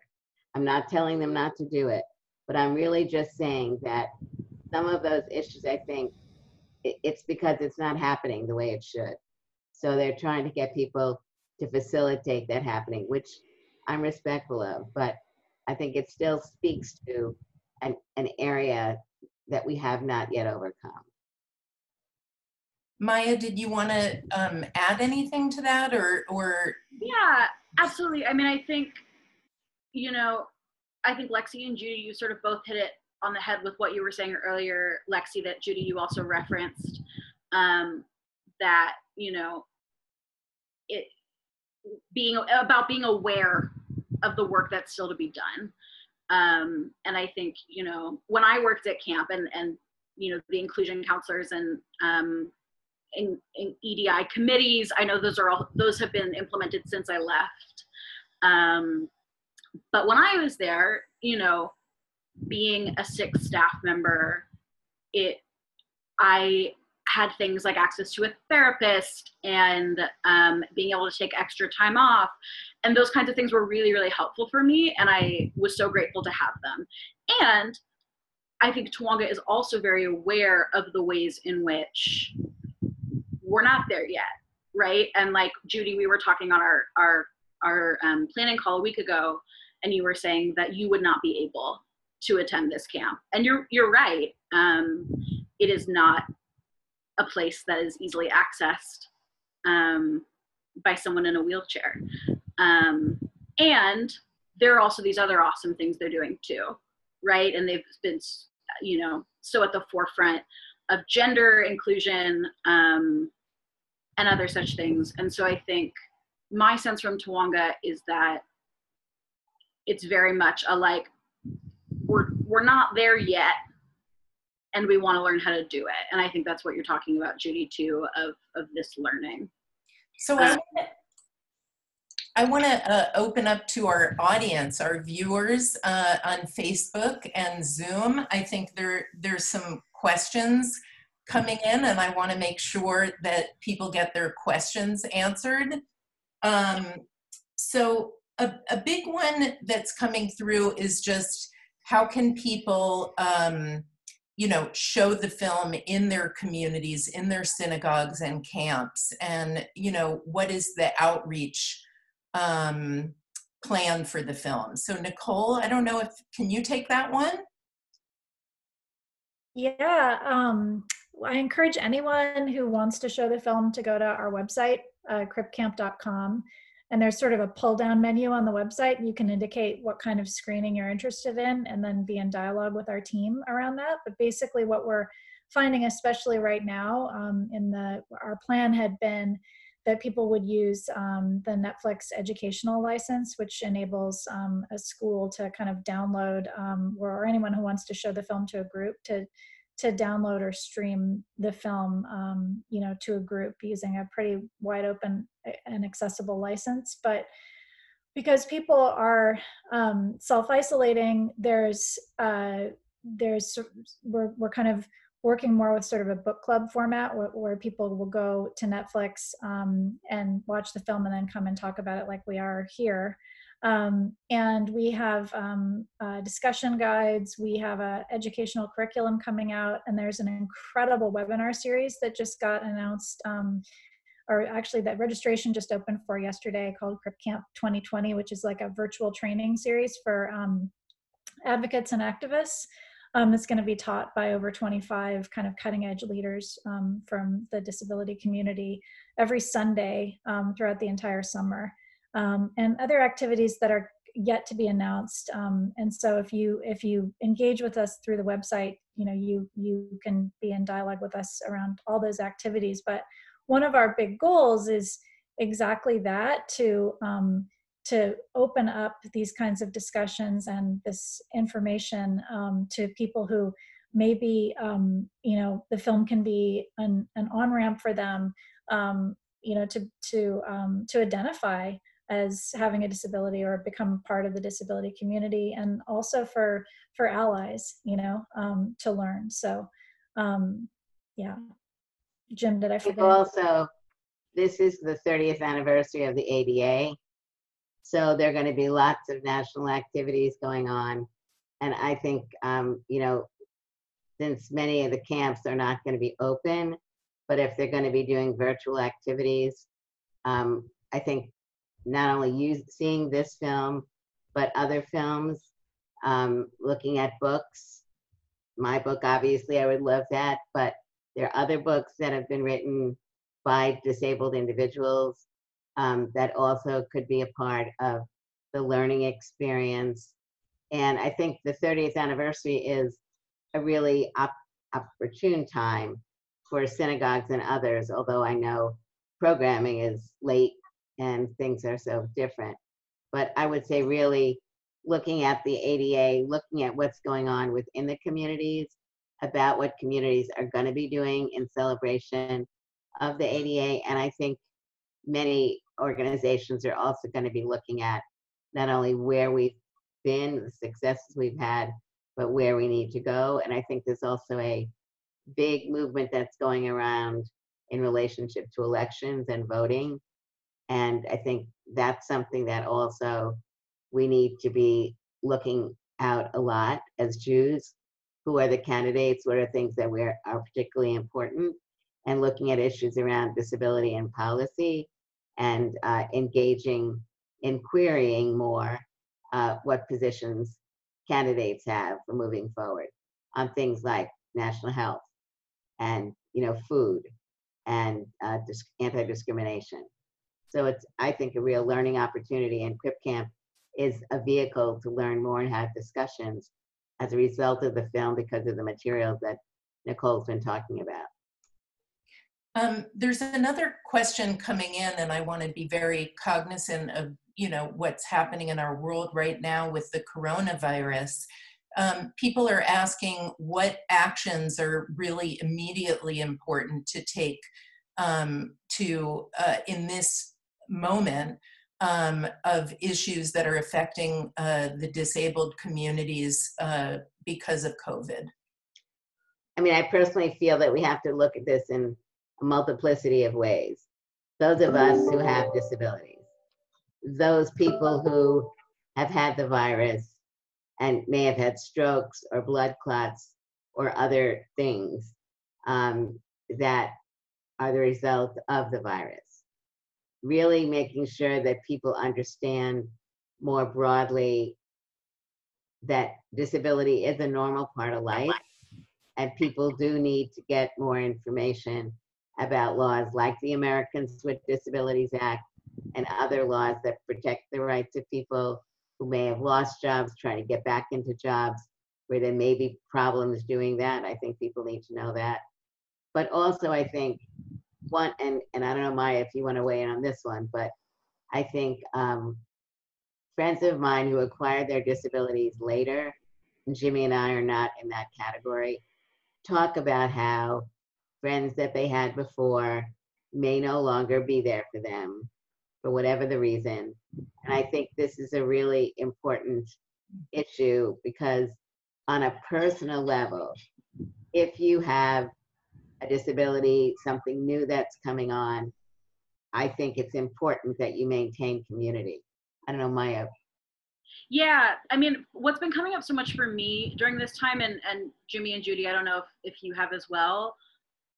I'm not telling them not to do it, but I'm really just saying that some of those issues, I think, it's because it's not happening the way it should. So they're trying to get people to facilitate that happening, which I'm respectful of, but I think it still speaks to an area that we have not yet overcome. Maya, did you want to add anything to that, or? Yeah, absolutely. I mean, I think, you know, I think Lexi and Judy, you sort of both hit it on the head with what you were saying earlier, Lexi, that Judy, you also referenced, that, you know, it being aware of the work that's still to be done. And I think, you know, when I worked at camp and you know, the inclusion counselors and in EDI committees, I know those have been implemented since I left. But when I was there, you know, being a sick staff member, I had things like access to a therapist and being able to take extra time off. And those kinds of things were really, really helpful for me. And I was so grateful to have them. And I think Tawanga is also very aware of the ways in which we're not there yet, right? And like Judy, we were talking on our planning call a week ago, and you were saying that you would not be able to attend this camp. And you're right. It is not a place that is easily accessed by someone in a wheelchair. And there are also these other awesome things they're doing too, right? And they've been, you know, so at the forefront of gender inclusion and other such things. And so I think my sense from Tawanga is that it's very much a like, we're not there yet, and we want to learn how to do it. And I think that's what you're talking about, Judy, too, of this learning. So I want to open up to our audience, our viewers on Facebook and Zoom. I think there's some questions coming in, and I want to make sure that people get their questions answered. So a big one that's coming through is just, how can people you know, show the film in their communities, in their synagogues and camps, and, you know, what is the outreach plan for the film? So Nicole, I don't know can you take that one? Yeah, I encourage anyone who wants to show the film to go to our website, cripcamp.com. And there's sort of a pull down menu on the website. You can indicate what kind of screening you're interested in and then be in dialogue with our team around that. But basically what we're finding, especially right now, our plan had been that people would use the Netflix educational license, which enables a school to kind of download, or anyone who wants to show the film to a group to download or stream the film, you know, to a group using a pretty wide open and accessible license. But because people are self-isolating, there's we're kind of working more with sort of a book club format where people will go to Netflix and watch the film and then come and talk about it like we are here. And we have discussion guides, we have an educational curriculum coming out, and there's an incredible webinar series that just got announced, or actually that registration just opened for yesterday, called CRIP Camp 2020, which is like a virtual training series for advocates and activists. It's going to be taught by over 25 kind of cutting edge leaders from the disability community every Sunday throughout the entire summer. And other activities that are yet to be announced. And so if you engage with us through the website, you can be in dialogue with us around all those activities. But one of our big goals is exactly that, to open up these kinds of discussions and this information to people who maybe, the film can be an on-ramp for them, to identify as having a disability or become part of the disability community, and also for allies, to learn. So, yeah. Jim, did I forget? Also, this is the 30th anniversary of the ADA. So there are going to be lots of national activities going on. And I think, since many of the camps are not going to be open, but if they're going to be doing virtual activities, I think not only seeing this film, but other films, looking at books. My book, obviously, I would love that, but there are other books that have been written by disabled individuals that also could be a part of the learning experience. And I think the 30th anniversary is a really opportune time for synagogues and others, although I know programming is late and things are so different. But I would say really looking at the ADA, looking at what's going on within the communities, about what communities are going to be doing in celebration of the ADA. And I think many organizations are also going to be looking at not only where we've been, the successes we've had, but where we need to go. And I think there's also a big movement that's going around in relationship to elections and voting. And I think that's something that also we need to be looking out a lot as Jews. Who are the candidates? What are things that are particularly important? And looking at issues around disability and policy, and engaging in querying more what positions candidates have for moving forward on things like national health and food and anti-discrimination. So it's, I think, a real learning opportunity, and CRIP Camp is a vehicle to learn more and have discussions as a result of the film because of the materials that Nicole's been talking about. There's another question coming in, and I want to be very cognizant of what's happening in our world right now with the coronavirus. People are asking what actions are really immediately important to take in this moment of issues that are affecting the disabled communities because of COVID. I mean, I personally feel that we have to look at this in a multiplicity of ways. Those of us who have disabilities, those people who have had the virus and may have had strokes or blood clots or other things that are the result of the virus. Really making sure that people understand more broadly that disability is a normal part of life, and people do need to get more information about laws like the Americans with Disabilities Act and other laws that protect the rights of people who may have lost jobs, trying to get back into jobs where there may be problems doing that. I think people need to know that. But also I think one, and I don't know, Maya, if you want to weigh in on this one, but I think friends of mine who acquired their disabilities later, and Jimmy and I are not in that category, talk about how friends that they had before may no longer be there for them for whatever the reason. And I think this is a really important issue because on a personal level, if you have a disability, something new that's coming on, I think it's important that you maintain community. I don't know, Maya. Yeah, I mean, what's been coming up so much for me during this time, and Jimmy and Judy, I don't know if you have as well,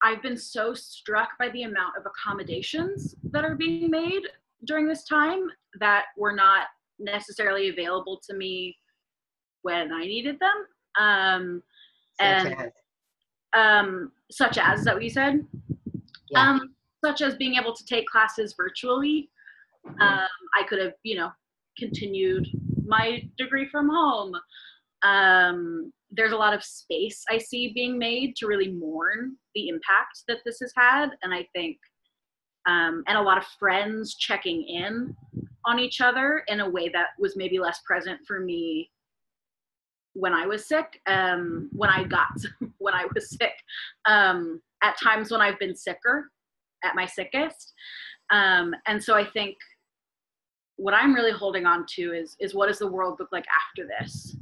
I've been so struck by the amount of accommodations that are being made during this time that were not necessarily available to me when I needed them. Such as, is that what you said? Yeah. Such as being able to take classes virtually. I could have, continued my degree from home. There's a lot of space I see being made to really mourn the impact that this has had. And I think, and a lot of friends checking in on each other in a way that was maybe less present for me when I was sick, when I was sick, at times when I've been sicker, at my sickest. And so I think what I'm really holding on to is what does the world look like after this?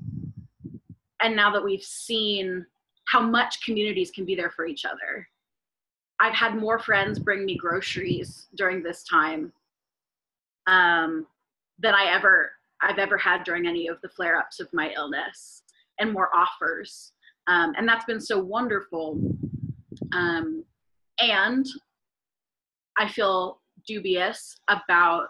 And now that we've seen how much communities can be there for each other, I've had more friends bring me groceries during this time than I've ever had during any of the flare-ups of my illness, and more offers. And that's been so wonderful. And I feel dubious about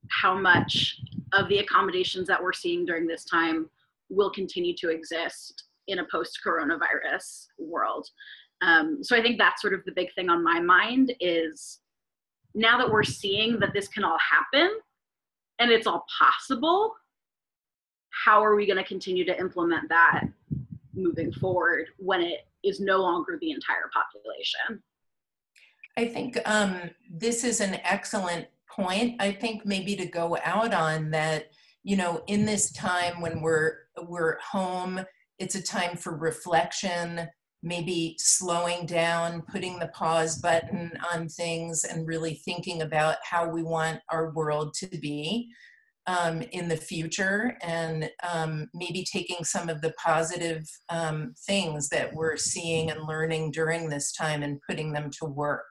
how much of the accommodations that we're seeing during this time will continue to exist in a post-coronavirus world. So I think that's sort of the big thing on my mind is, now that we're seeing that this can all happen and it's all possible, how are we going to continue to implement that moving forward when it is no longer the entire population? I think this is an excellent point. I think maybe to go out on that, in this time when we're home, it's a time for reflection, maybe slowing down, putting the pause button on things and really thinking about how we want our world to be in the future, and maybe taking some of the positive things that we're seeing and learning during this time and putting them to work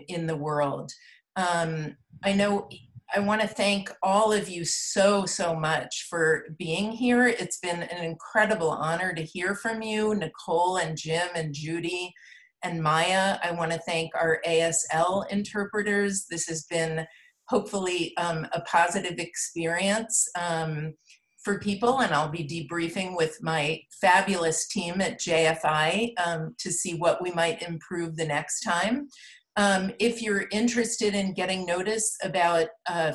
in the world. I know I want to thank all of you so much for being here. It's been an incredible honor to hear from you, Nicole and Jim and Judy and Maya. I want to thank our ASL interpreters. This has been hopefully a positive experience for people, and I'll be debriefing with my fabulous team at JFI to see what we might improve the next time. If you're interested in getting notice about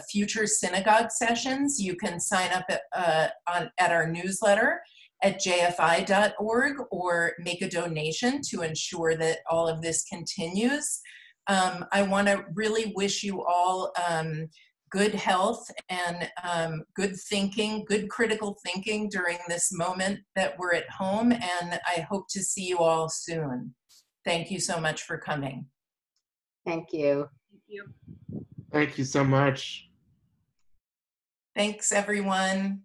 future synagogue sessions, you can sign up at our newsletter at jfi.org or make a donation to ensure that all of this continues. I want to really wish you all good health and good thinking, good critical thinking during this moment that we're at home, and I hope to see you all soon. Thank you so much for coming. Thank you. Thank you. Thank you so much. Thanks, everyone.